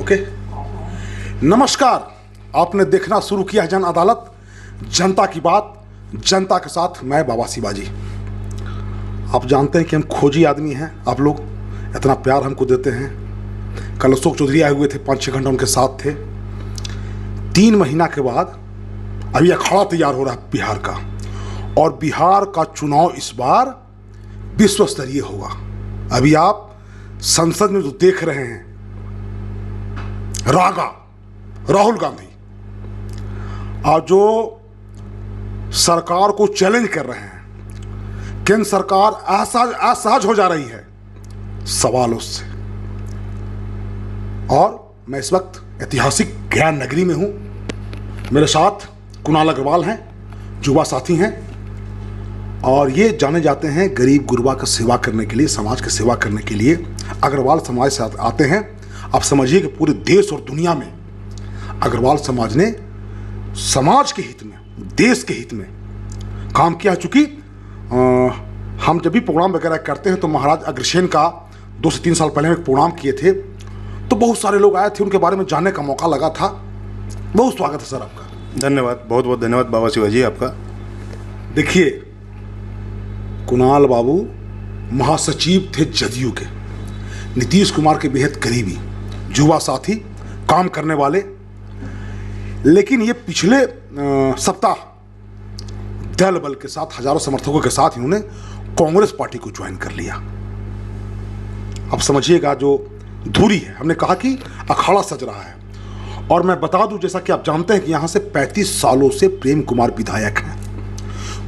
Okay. नमस्कार, आपने देखना शुरू किया है जन अदालत, जनता की बात, जनता के साथ मैं बाबा शिवाजी। आप जानते हैं कि हम खोजी आदमी हैं, आप लोग इतना प्यार हमको देते हैं। कल अशोक चौधरी आए हुए थे, 5-6 घंटा उनके साथ थे। 3 महीना के बाद अभी अखाड़ा तैयार हो रहा है बिहार का, और बिहार का चुनाव इस बार विश्व स्तरीय होगा। अभी आप संसद में जो देख रहे हैं, राहुल गांधी और जो सरकार को चैलेंज कर रहे हैं, केंद्र सरकार असहज हो जा रही है सवालों से। और मैं इस वक्त ऐतिहासिक ज्ञान नगरी में हूं। मेरे साथ कुणाल अग्रवाल हैं, युवा साथी हैं, और ये जाने जाते हैं गरीब गुरबा का सेवा करने के लिए, समाज की सेवा करने के लिए। अग्रवाल समाज से आते हैं। आप समझिए कि पूरे देश और दुनिया में अग्रवाल समाज ने समाज के हित में, देश के हित में काम किया। चूंकि हम जब भी प्रोग्राम वगैरह करते हैं तो महाराज अग्रसेन का 2 से 3 साल पहले एक प्रोग्राम किए थे, तो बहुत सारे लोग आए थे, उनके बारे में जानने का मौका लगा था। बहुत स्वागत है सर आपका। धन्यवाद, बहुत बहुत धन्यवाद बाबा शिवाजी आपका। देखिए, कुणाल बाबू महासचिव थे जदयू के, नीतीश कुमार के बेहद करीबी, युवा साथी, काम करने वाले। लेकिन ये पिछले सप्ताह दल बल के साथ, हजारों समर्थकों के साथ इन्होंने कांग्रेस पार्टी को ज्वाइन कर लिया। अब समझिएगा जो धुरी है, हमने कहा कि अखाड़ा सज रहा है। और मैं बता दूं, जैसा कि आप जानते हैं कि यहां से 35 सालों से प्रेम कुमार विधायक हैं।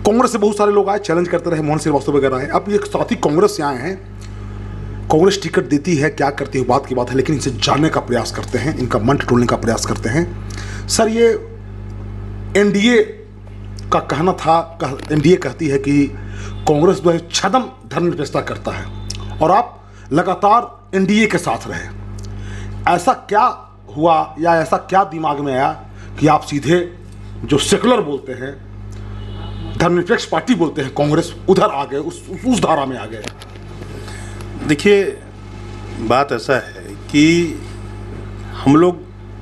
कांग्रेस से बहुत सारे लोग आए, चैलेंज करते रहे, मोहन श्रीवास्तव वगैरह है। अब ये साथी कांग्रेस से आए हैं। कांग्रेस टिकट देती है, क्या करती है बात की बात है, लेकिन इनसे जानने का प्रयास करते हैं, इनका मन टटोलने का प्रयास करते हैं। सर, ये एनडीए का कहना था, एनडीए कहती है कि कांग्रेस जो है छद्म धर्मनिरपेक्षता करता है, और आप लगातार एनडीए के साथ रहे। ऐसा क्या हुआ या ऐसा क्या दिमाग में आया कि आप सीधे जो सेकुलर बोलते हैं, धर्मनिरपेक्ष पार्टी बोलते हैं कांग्रेस, उधर आ गए, उस धारा में आ गए? देखिए, बात ऐसा है कि हम लोग,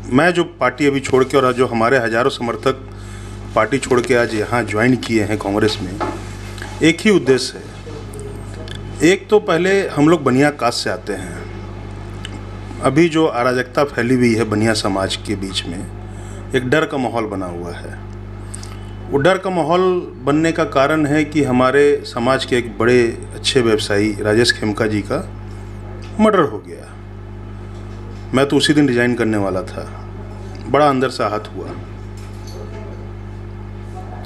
मैं जो पार्टी अभी छोड़ के, और जो हमारे हजारों समर्थक पार्टी छोड़ के आज यहाँ ज्वाइन किए हैं कांग्रेस में, एक ही उद्देश्य है। एक तो पहले हम लोग बनिया कास्ट से आते हैं। अभी जो अराजकता फैली हुई है बनिया समाज के बीच में, एक डर का माहौल बना हुआ है। वो डर का माहौल बनने का कारण है कि हमारे समाज के एक बड़े अच्छे व्यवसायी राजेश खेमका जी का मर्डर हो गया। मैं तो उसी दिन रिजाइन करने वाला था। बड़ा अंदर से आहत हुआ।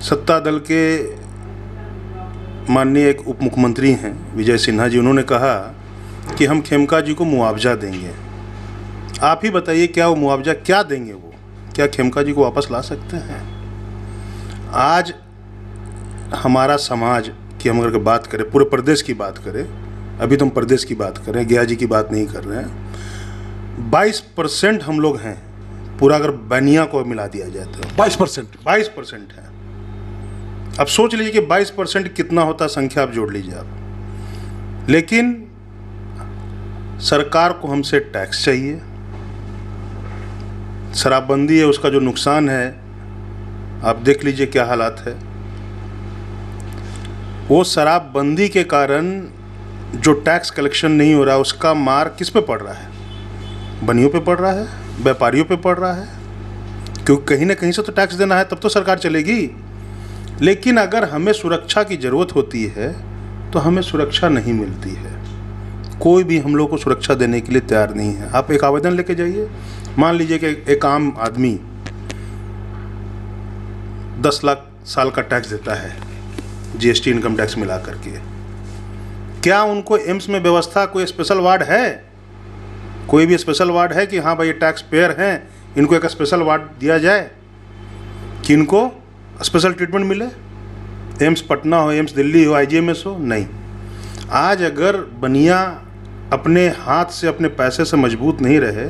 सत्ता दल के माननीय एक उप मुख्यमंत्री हैं विजय सिन्हा जी, उन्होंने कहा कि हम खेमका जी को मुआवजा देंगे। आप ही बताइए, क्या वो मुआवजा क्या देंगे? वो क्या खेमका जी को वापस ला सकते हैं? आज हमारा समाज की हम अगर बात करें, पूरे प्रदेश की बात करें, अभी तो हम प्रदेश की बात करें, गया जी की बात नहीं कर रहे हैं, 22% हम लोग हैं। पूरा अगर बनिया को मिला दिया जाए तो 22% है। अब सोच लीजिए कि 22% कितना होता, संख्या आप जोड़ लीजिए आप। लेकिन सरकार को हमसे टैक्स चाहिए। शराबबंदी है, उसका जो नुकसान है आप देख लीजिए क्या हालात है। वो शराबबंदी के कारण जो टैक्स कलेक्शन नहीं हो रहा, उसका मार किस पे पड़ रहा है? बनियों पे पड़ रहा है, व्यापारियों पे पड़ रहा है, क्योंकि कहीं ना कहीं से तो टैक्स देना है, तब तो सरकार चलेगी। लेकिन अगर हमें सुरक्षा की ज़रूरत होती है तो हमें सुरक्षा नहीं मिलती है। कोई भी हम लोग को सुरक्षा देने के लिए तैयार नहीं है। आप एक आवेदन लेके जाइए, मान लीजिए कि एक आम आदमी 10 लाख साल का टैक्स देता है, जीएसटी इनकम टैक्स मिला करके। क्या उनको एम्स में व्यवस्था, कोई स्पेशल वार्ड है? कोई भी स्पेशल वार्ड है कि हाँ भाई ये टैक्स पेयर हैं, इनको एक स्पेशल वार्ड दिया जाए कि इनको स्पेशल ट्रीटमेंट मिले? एम्स पटना हो, एम्स दिल्ली हो, आईजीएमएस हो? नहीं। आज अगर बनिया अपने हाथ से, अपने पैसे से मजबूत नहीं रहे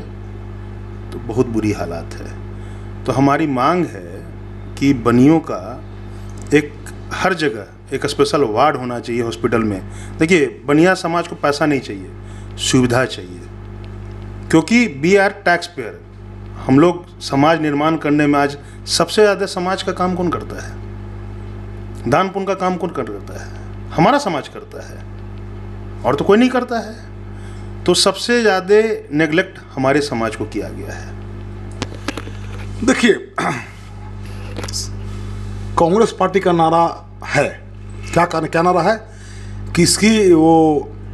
तो बहुत बुरी हालात है। तो हमारी मांग है कि बनियों का एक हर जगह एक स्पेशल वार्ड होना चाहिए हॉस्पिटल में। देखिए, बनिया समाज को पैसा नहीं चाहिए, सुविधा चाहिए। क्योंकि वी आर टैक्स पेयर। हम लोग समाज निर्माण करने में आज सबसे ज़्यादा समाज का काम कौन करता है? दान पुण्य का काम कौन करता है? हमारा समाज करता है, और तो कोई नहीं करता है। तो सबसे ज़्यादा नेग्लेक्ट हमारे समाज को किया गया है। देखिए, कांग्रेस पार्टी का नारा है, क्या नारा है कि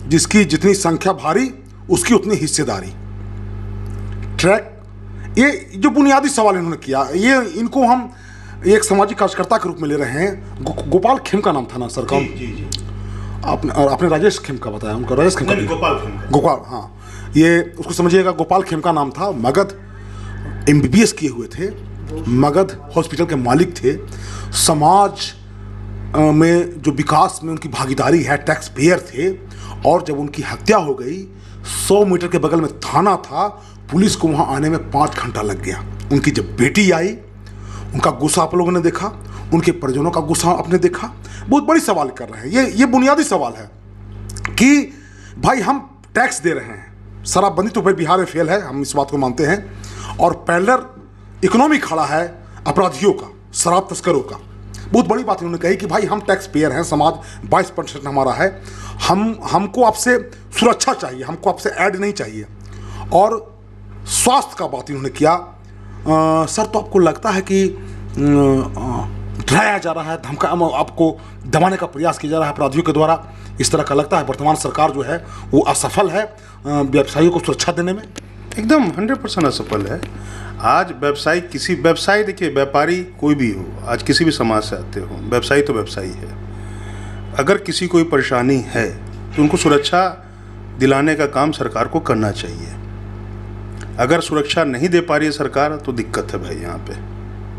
जिसकी जितनी संख्या भारी उसकी उतनी हिस्सेदारी। ट्रैक, ये जो बुनियादी सवाल इन्होंने किया, ये इनको हम एक सामाजिक कार्यकर्ता के रूप में ले रहे हैं। गोपाल खेमका नाम था ना सर का? जी। आपने राजेश खेमका बताया, उनका राजेश खेमका, गोपाल, हाँ, ये उसको समझिएगा, गोपाल खेमका नाम था। मगध MBBS किए हुए थे, मगध हॉस्पिटल के मालिक थे। समाज में जो विकास में उनकी भागीदारी है, टैक्स पेयर थे। और जब उनकी हत्या हो गई, 100 मीटर के बगल में थाना था, पुलिस को वहाँ आने में 5 घंटा लग गया। उनकी जब बेटी आई, उनका गुस्सा आप लोगों ने देखा, उनके परिजनों का गुस्सा आपने देखा। बहुत बड़ी सवाल कर रहे हैं, ये बुनियादी सवाल है कि भाई हम टैक्स दे रहे हैं, शराबबंदी तो भाई बिहार में फेल है, हम इस बात को मानते हैं, और पैरेलल इकोनॉमी खड़ा है अपराधियों का, शराब तस्करों का। बहुत बड़ी बात इन्होंने कही कि भाई हम टैक्स पेयर हैं, समाज 22% हमारा है, हमको आपसे सुरक्षा चाहिए, हमको आपसे ऐड नहीं चाहिए। और स्वास्थ्य का बात इन्होंने किया। सर, तो आपको लगता है कि डराया जा रहा है, आपको दबाने का प्रयास किया जा रहा है अपराधियों के द्वारा, इस तरह का लगता है? वर्तमान सरकार जो है वो असफल है व्यवसायियों को सुरक्षा देने में? एकदम 100% असफल है। आज व्यवसायी देखिए, व्यापारी कोई भी हो, आज किसी भी समाज से आते हो, व्यवसायी तो व्यवसायी है। अगर किसी कोई परेशानी है तो उनको सुरक्षा दिलाने का काम सरकार को करना चाहिए। अगर सुरक्षा नहीं दे पा रही है सरकार तो दिक्कत है भाई, यहाँ पे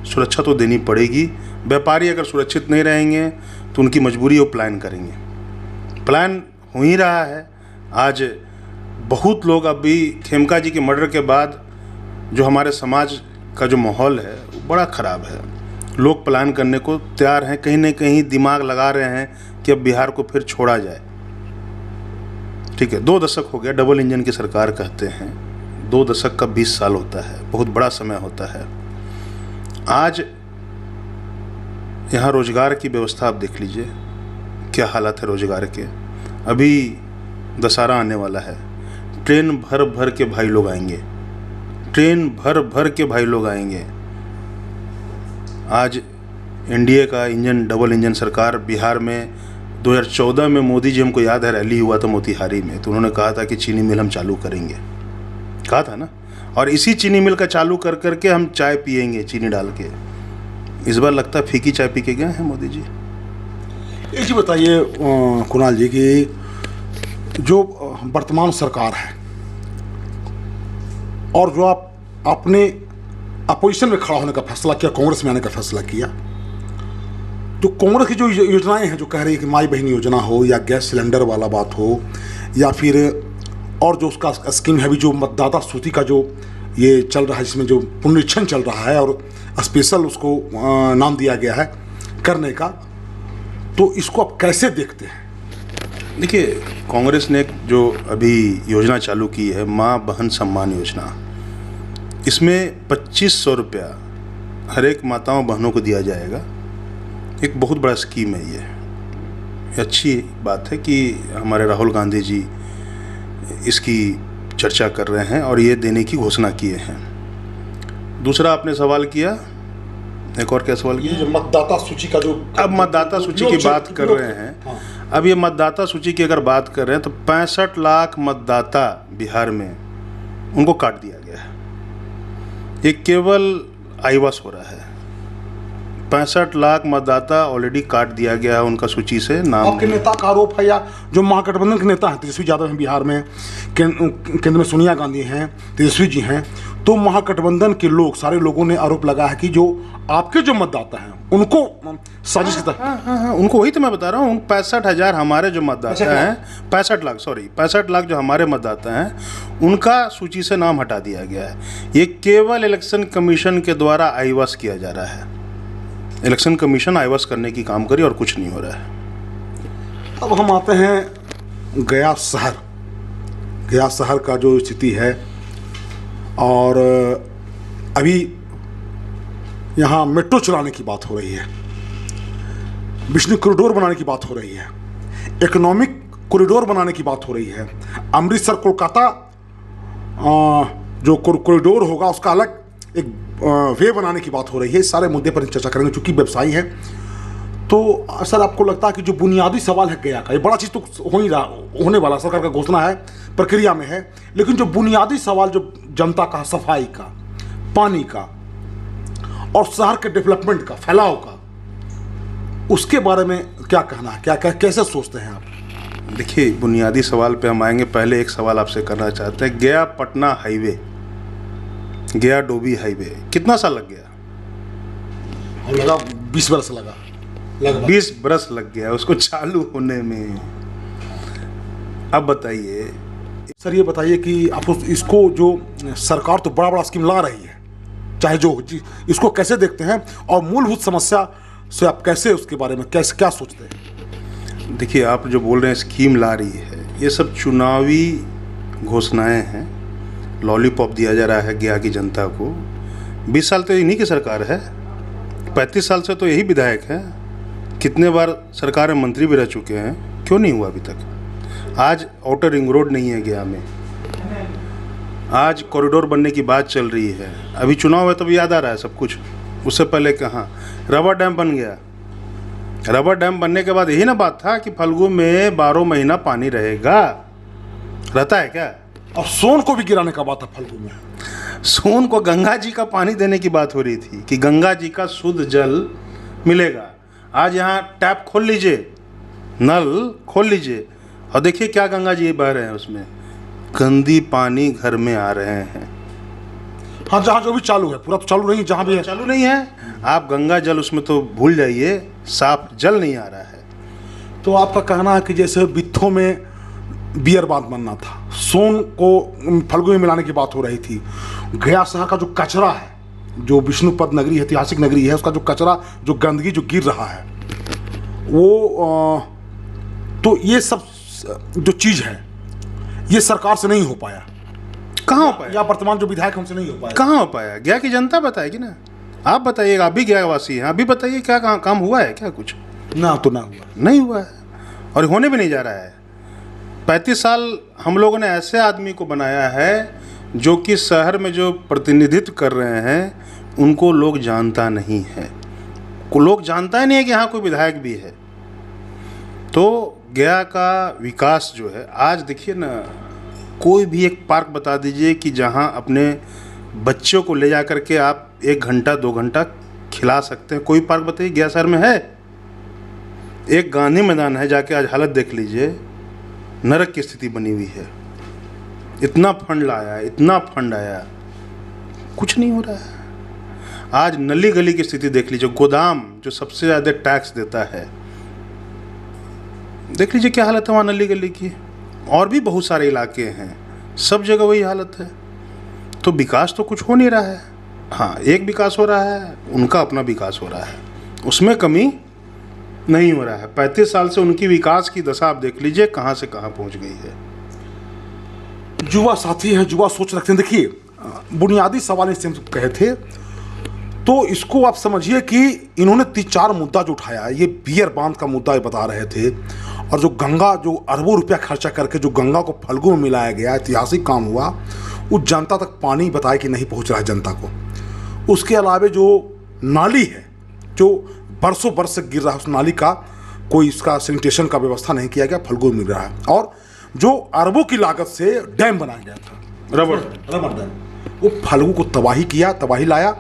सुरक्षा तो देनी पड़ेगी। व्यापारी अगर सुरक्षित नहीं रहेंगे तो उनकी मजबूरी वो प्लान करेंगे। प्लान हो ही रहा है। आज बहुत लोग अभी खेमका जी के मर्डर के बाद जो हमारे समाज का जो माहौल है वो बड़ा ख़राब है। लोग प्लान करने को तैयार हैं, कहीं ना कहीं दिमाग लगा रहे हैं कि अब बिहार को फिर छोड़ा जाए। ठीक है, 2 दशक हो गया, डबल इंजन की सरकार कहते हैं। 2 दशक का 20 साल होता है, बहुत बड़ा समय होता है। आज यहाँ रोजगार की व्यवस्था आप देख लीजिए, क्या हालत है रोजगार के। अभी दशहरा आने वाला है, ट्रेन भर भर के भाई लोग आएंगे, ट्रेन भर भर के भाई लोग आएंगे। आज एनडीए का इंजन, डबल इंजन सरकार बिहार में 2014 में मोदी जी, हमको याद है रैली हुआ था मोतिहारी में, तो उन्होंने कहा था कि चीनी मिल हम चालू करेंगे, कहा था ना। और इसी चीनी मिल का चालू कर करके हम चाय पियेंगे चीनी डाल के। इस बार लगता है फीकी चाय पी के गए हैं मोदी जी। एक चीज़ बताइए कुणाल जी कि जो वर्तमान सरकार है और जो आपने अपोजिशन में खड़ा होने का फैसला किया, कांग्रेस में आने का फैसला किया, तो कांग्रेस की जो योजनाएं हैं, जो कह रही है कि माई बहन योजना हो या गैस सिलेंडर वाला बात हो, या फिर और जो उसका स्कीम है भी, जो मतदाता सूची का जो ये चल रहा है, जिसमें जो पुनरीक्षण चल रहा है और स्पेशल उसको नाम दिया गया है करने का, तो इसको आप कैसे देखते हैं? देखिए, कांग्रेस ने जो अभी योजना चालू की है, माँ बहन सम्मान योजना, इसमें 2500 रुपया हर एक माताओं बहनों को दिया जाएगा। एक बहुत बड़ा स्कीम है ये अच्छी बात है कि हमारे राहुल गांधी जी इसकी चर्चा कर रहे हैं और ये देने की घोषणा किए हैं। दूसरा आपने सवाल किया, एक और क्या सवाल किया? जो मतदाता सूची का जो, अब मतदाता सूची की बात कर रहे हैं। हाँ। अब ये मतदाता सूची की अगर बात कर रहे हैं तो 65 लाख मतदाता बिहार में उनको काट दिया गया है। ये केवल आईवास हो रहा है। 65 लाख मतदाता ऑलरेडी काट दिया गया है उनका सूची से नाम। आपके नेता का आरोप है, या जो महागठबंधन के नेता हैं, तेजस्वी यादव हैं बिहार में, केंद्र में सोनिया गांधी हैं, तेजस्वी जी हैं, तो महागठबंधन के लोग, सारे लोगों ने आरोप लगाया है कि जो आपके जो मतदाता हैं उनको साजिश की तरह। उनको वही तो मैं बता रहा हूँ। 65,000 हमारे जो मतदाता हैं, 65 लाख जो हमारे मतदाता हैं, उनका सूची से नाम हटा दिया गया है। ये केवल इलेक्शन कमीशन के द्वारा आईवास किया जा रहा है। इलेक्शन कमीशन आईवास करने की काम करी और कुछ नहीं हो रहा है। अब हम आते हैं गया शहर। गया शहर का जो स्थिति है, और अभी यहाँ मेट्रो चलाने की बात हो रही है, विष्णु कॉरिडोर बनाने की बात हो रही है, इकोनॉमिक कॉरिडोर बनाने की बात हो रही है, अमृतसर कोलकाता जो कॉरिडोर होगा उसका अलग एक वे बनाने की बात हो रही है। इस सारे मुद्दे पर चर्चा करेंगे, चूंकि व्यवसायी हैं। तो सर आपको लगता है कि जो बुनियादी सवाल है गया का, ये बड़ा चीज़ तो हो ही रहा, होने वाला, सरकार का घोषणा है, प्रक्रिया में है, लेकिन जो बुनियादी सवाल जो जनता का, सफाई का, पानी का और शहर के डेवलपमेंट का, फैलाव का, उसके बारे में क्या कहना है, क्या कैसे सोचते हैं आप? देखिए, बुनियादी सवाल पे हम आएंगे। पहले एक सवाल आपसे करना चाहते हैं। गया पटना हाईवे, गया डोभी हाईवे कितना साल लग गया? लगा 20 बरस लगा, लगभग 20 बरस लग गया उसको चालू होने में। अब बताइए सर, ये बताइए कि आप इसको जो सरकार तो बड़ा बड़ा स्कीम ला रही है, चाहे जो इसको कैसे देखते हैं और मूलभूत समस्या से आप कैसे उसके बारे में कैसे क्या सोचते हैं? देखिए, आप जो बोल रहे हैं स्कीम ला रही है, ये सब चुनावी घोषणाएं हैं। लॉलीपॉप दिया जा रहा है गया की जनता को। 20 साल तो इन्हीं की सरकार है, 35 साल से तो यही विधायक है। कितने बार सरकार में मंत्री भी रह चुके हैं, क्यों नहीं हुआ अभी तक? आज आउटर रिंग रोड नहीं है गया में, आज कॉरिडोर बनने की बात चल रही है। अभी चुनाव है तो याद आ रहा है सब कुछ। उससे पहले कहाँ रबर डैम बन गया। रबर डैम बनने के बाद यही ना बात था कि फल्गु में 12 महीना पानी रहेगा। रहता है क्या? और सोन को भी गिराने का बात था फल्गु में। सोन को गंगा जी का पानी देने की बात हो रही थी कि गंगा जी का शुद्ध जल मिलेगा। आज यहाँ टैप खोल लीजिए, नल खोल लीजिए और देखिए क्या गंगा जी बह रहे हैं, उसमें गंदी पानी घर में आ रहे हैं। हाँ, जहाँ जो भी चालू है, पूरा तो चालू नहीं, जहाँ भी है चालू नहीं है। आप गंगा जल उसमें तो भूल जाइए, साफ जल नहीं आ रहा है। तो आपका कहना है कि जैसे बित्थों में बियर बांध बनना था, सोन को फल्गु में मिलाने की बात हो रही थी, गया शहर का जो कचरा है, जो विष्णुपद नगरी है, ऐतिहासिक नगरी है, उसका जो कचरा, जो गंदगी जो गिर रहा है, वो तो ये सब जो चीज़ है ये सरकार से नहीं हो पाया। कहाँ हो पाया? या वर्तमान जो विधायक हमसे नहीं हो पाया। कहाँ हो पाया? गया की जनता बताएगी ना। आप बताइएगा, आप भी गया वासी हैं, आप भी बताइए क्या काम हुआ है क्या? कुछ ना तो ना हुआ, नहीं हुआ है और होने भी नहीं जा रहा है। 35 साल हम लोगों ने ऐसे आदमी को बनाया है जो कि शहर में जो प्रतिनिधित्व कर रहे हैं उनको लोग जानता नहीं है। लोग जानता ही नहीं है कि यहाँ कोई विधायक भी है। तो गया का विकास जो है, आज देखिए ना, कोई भी एक पार्क बता दीजिए कि जहाँ अपने बच्चों को ले जा कर के आप 1 घंटा 2 घंटा खिला सकते हैं। कोई पार्क बताइए गया शहर में है? एक गांधी मैदान है, जाके आज हालत देख लीजिए, नरक की स्थिति बनी हुई है। इतना फंड लाया, इतना फंड आया, कुछ नहीं हो रहा है। आज नली गली की स्थिति देख लीजिए, गोदाम जो सबसे ज़्यादा टैक्स देता है, देख लीजिए क्या हालत है वहाँ नली गली की। और भी बहुत सारे इलाके हैं, सब जगह वही हालत है। तो विकास तो कुछ हो नहीं रहा है। हाँ, एक विकास हो रहा है, उनका अपना विकास हो रहा है, उसमें कमी नहीं हो रहा है। 35 साल से उनकी विकास की दशा आप देख लीजिए कहाँ से कहाँ पहुँच गई है। युवा साथी हैं, युवा सोच रखते हैं। देखिए, बुनियादी सवाल इससे हम कहे थे, तो इसको आप समझिए कि इन्होंने 3-4 मुद्दा जो उठाया, ये बियर बांध का मुद्दा ये बता रहे थे, और जो गंगा, जो अरबों रुपया खर्चा करके जो गंगा को फल्गु में मिलाया गया, ऐतिहासिक काम हुआ, वो जनता तक पानी बताए कि नहीं पहुंच रहा है जनता को। उसके अलावा जो नाली है, जो बरसों बरस से गिर रहा है, उस नाली का कोई इसका सैनिटेशन का व्यवस्था नहीं किया गया, फल्गु में मिल रहा है। और जो अरबों की लागत से डैम बनाया गया था, रबर डैम, वो फल्गु को तबाही किया, तबाही लाया।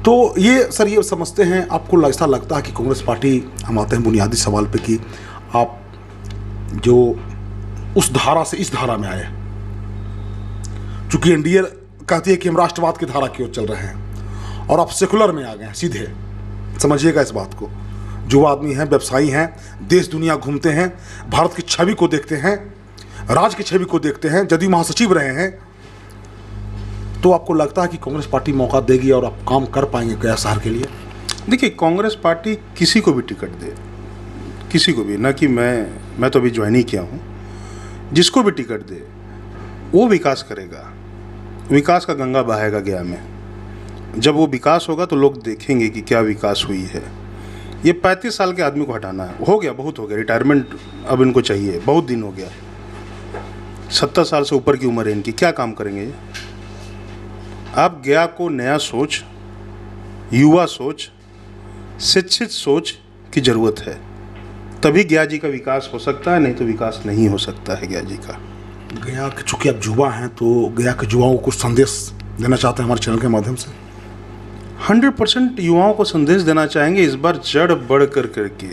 तो ये सर, ये समझते हैं, आपको ऐसा लगता है कि कांग्रेस पार्टी, हम आते हैं बुनियादी सवाल पे, कि आप जो उस धारा से इस धारा में आए, चूंकि एनडीए कहती है कि हम राष्ट्रवाद की धारा की ओर चल रहे हैं, और आप सेकुलर में आ गए हैं सीधे, समझिएगा इस बात को। जो आदमी हैं, व्यवसायी हैं, देश दुनिया घूमते हैं, भारत की छवि को देखते हैं, राज्य की छवि को देखते हैं, जदयू महासचिव रहे हैं, तो आपको लगता है कि कांग्रेस पार्टी मौका देगी और आप काम कर पाएंगे गया शहर के लिए? देखिए, कांग्रेस पार्टी किसी को भी टिकट दे, किसी को भी, ना कि मैं तो अभी ज्वाइन ही किया हूँ, जिसको भी टिकट दे वो विकास करेगा, विकास का गंगा बहेगा गया में। जब वो विकास होगा तो लोग देखेंगे कि क्या विकास हुई है। ये 35 साल के आदमी को हटाना है, हो गया, बहुत हो गया, रिटायरमेंट अब इनको चाहिए, बहुत दिन हो गया। 70 साल से ऊपर की उम्र है इनकी, क्या काम करेंगे ये? अब गया को नया सोच, युवा सोच, शिक्षित सोच की ज़रूरत है, तभी गया जी का विकास हो सकता है, नहीं तो विकास नहीं हो सकता है गया जी का। गया के चूँकि आप युवा हैं तो गया के युवाओं को कुछ संदेश देना चाहते हैं हमारे चैनल के माध्यम से? 100% युवाओं को संदेश देना चाहेंगे, इस बार जड़ बढ़ कर करके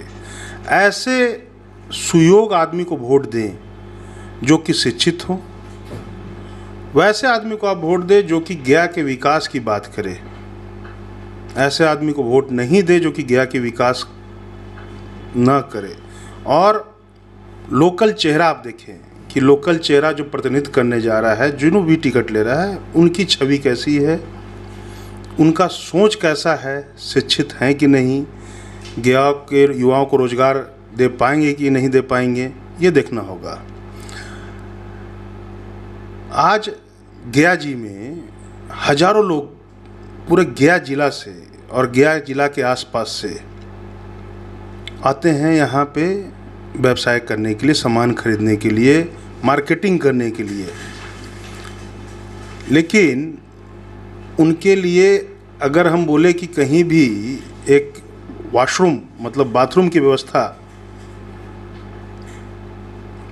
ऐसे सुयोग आदमी को वोट दें जो कि शिक्षित हो, वैसे आदमी को आप वोट दें जो कि गया के विकास की बात करे। ऐसे आदमी को वोट नहीं दे जो कि गया के विकास ना करे। और लोकल चेहरा आप देखें कि लोकल चेहरा जो प्रतिनिधित्व करने जा रहा है, जिन्हों भी टिकट ले रहा है, उनकी छवि कैसी है, उनका सोच कैसा है, शिक्षित हैं कि नहीं, गया के युवाओं को रोजगार दे पाएंगे कि नहीं दे पाएंगे, ये देखना होगा। आज गया जी में हजारों लोग पूरे गया जिला से और गया जिला के आसपास से आते हैं यहाँ पे व्यवसाय करने के लिए, सामान खरीदने के लिए, मार्केटिंग करने के लिए। लेकिन उनके लिए अगर हम बोले कि कहीं भी एक वॉशरूम मतलब बाथरूम की व्यवस्था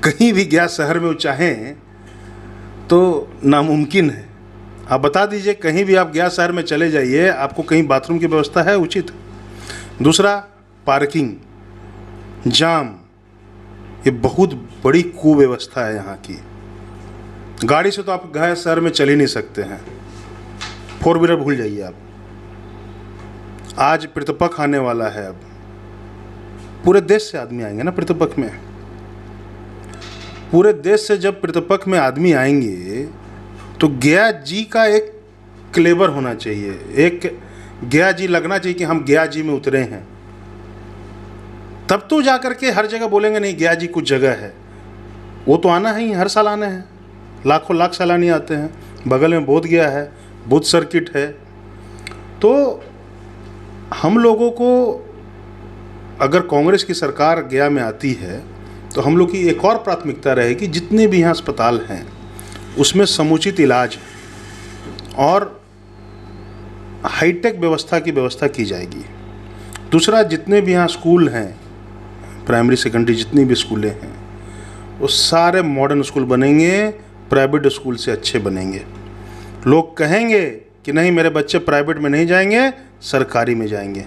कहीं भी गया शहर में वो चाहें तो नामुमकिन है। आप बता दीजिए, कहीं भी आप गया शहर में चले जाइए, आपको कहीं बाथरूम की व्यवस्था है उचित? दूसरा, पार्किंग, जाम, ये बहुत बड़ी कुव्यवस्था है यहाँ की। गाड़ी से तो आप गया शहर में चल ही नहीं सकते हैं, 4 व्हीलर भूल जाइए आप। आज प्रतिपक्ष आने वाला है, अब पूरे देश से आदमी आएंगे ना प्रतिपक्ष में। पूरे देश से जब प्रतिपक्ष में आदमी आएंगे तो गया जी का एक क्लेवर होना चाहिए, एक गया जी लगना चाहिए कि हम गया जी में उतरे हैं। तब तो जाकर के हर जगह बोलेंगे नहीं गया जी कुछ जगह है। वो तो आना ही, हर साल आने हैं, लाखों लाख सैलानी आते हैं। बगल में बोध गया है, बोध सर्किट है। तो हम लोगों को अगर कांग्रेस की सरकार गया में आती है तो हम लोग की एक और प्राथमिकता रहेगी, जितने भी यहाँ अस्पताल हैं उसमें समुचित इलाज और हाईटेक व्यवस्था की व्यवस्था की जाएगी। दूसरा, जितने भी यहाँ स्कूल हैं, प्राइमरी सेकेंडरी जितनी भी स्कूलें हैं, वो सारे मॉडर्न स्कूल बनेंगे, प्राइवेट स्कूल से अच्छे बनेंगे। लोग कहेंगे कि नहीं मेरे बच्चे प्राइवेट में नहीं जाएंगे, सरकारी में जाएंगे।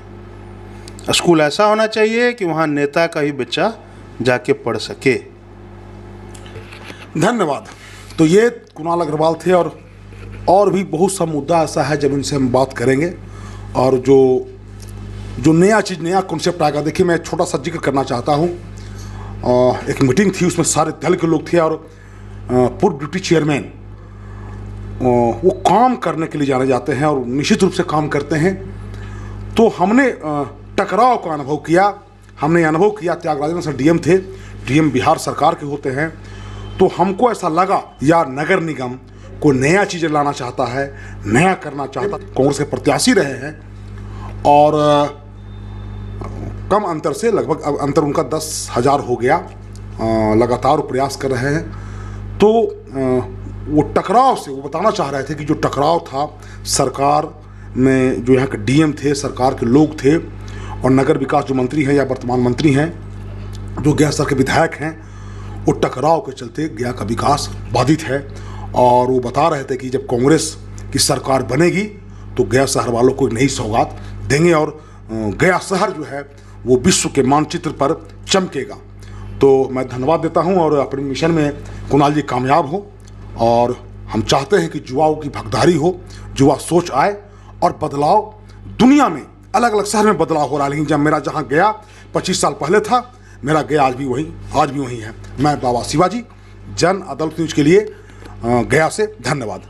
स्कूल ऐसा होना चाहिए कि वहाँ नेता का ही बच्चा जाके पढ़ सके। धन्यवाद। तो ये कुणाल अग्रवाल थे और भी बहुत सा मुद्दा ऐसा है जब इनसे हम बात करेंगे और जो नया चीज़, नया कॉन्सेप्ट आएगा। देखिए, मैं छोटा सा जिक्र करना चाहता हूँ। एक मीटिंग थी, उसमें सारे दल के लोग थे और पूर्व डिप्टी चेयरमैन वो काम करने के लिए जाने जाते हैं और निश्चित रूप से काम करते हैं। तो हमने टकराव का अनुभव किया। हमने अनुभव किया, त्यागराजन सर डीएम थे, डीएम बिहार सरकार के होते हैं। तो हमको ऐसा लगा या नगर निगम को नया चीज़ें लाना चाहता है, नया करना चाहता। कांग्रेस के प्रत्याशी रहे हैं और कम अंतर से, लगभग अंतर उनका 10,000 हो गया, लगातार प्रयास कर रहे हैं। तो वो टकराव से वो बताना चाह रहे थे कि जो टकराव था सरकार में, जो यहाँ के डीएम थे, सरकार के लोग थे और नगर विकास जो मंत्री हैं या वर्तमान मंत्री हैं, जो गया शहर के विधायक हैं, वो टकराव के चलते गया का विकास बाधित है। और वो बता रहे थे कि जब कांग्रेस की सरकार बनेगी तो गया शहर वालों को एक नई सौगात देंगे और गया शहर जो है वो विश्व के मानचित्र पर चमकेगा। तो मैं धन्यवाद देता हूं और अपने मिशन में कुणाल जी कामयाब हो और हम चाहते हैं कि युवाओं की भागीदारी हो, युवा सोच आए और बदलाव दुनिया में अलग अलग शहर में बदलाव हो रहा है। लेकिन जब मेरा जहाँ गया 25 साल पहले था, मेरा गया आज भी वही है। मैं बाबा शिवाजी, जन अदालत न्यूज के लिए गया से धन्यवाद।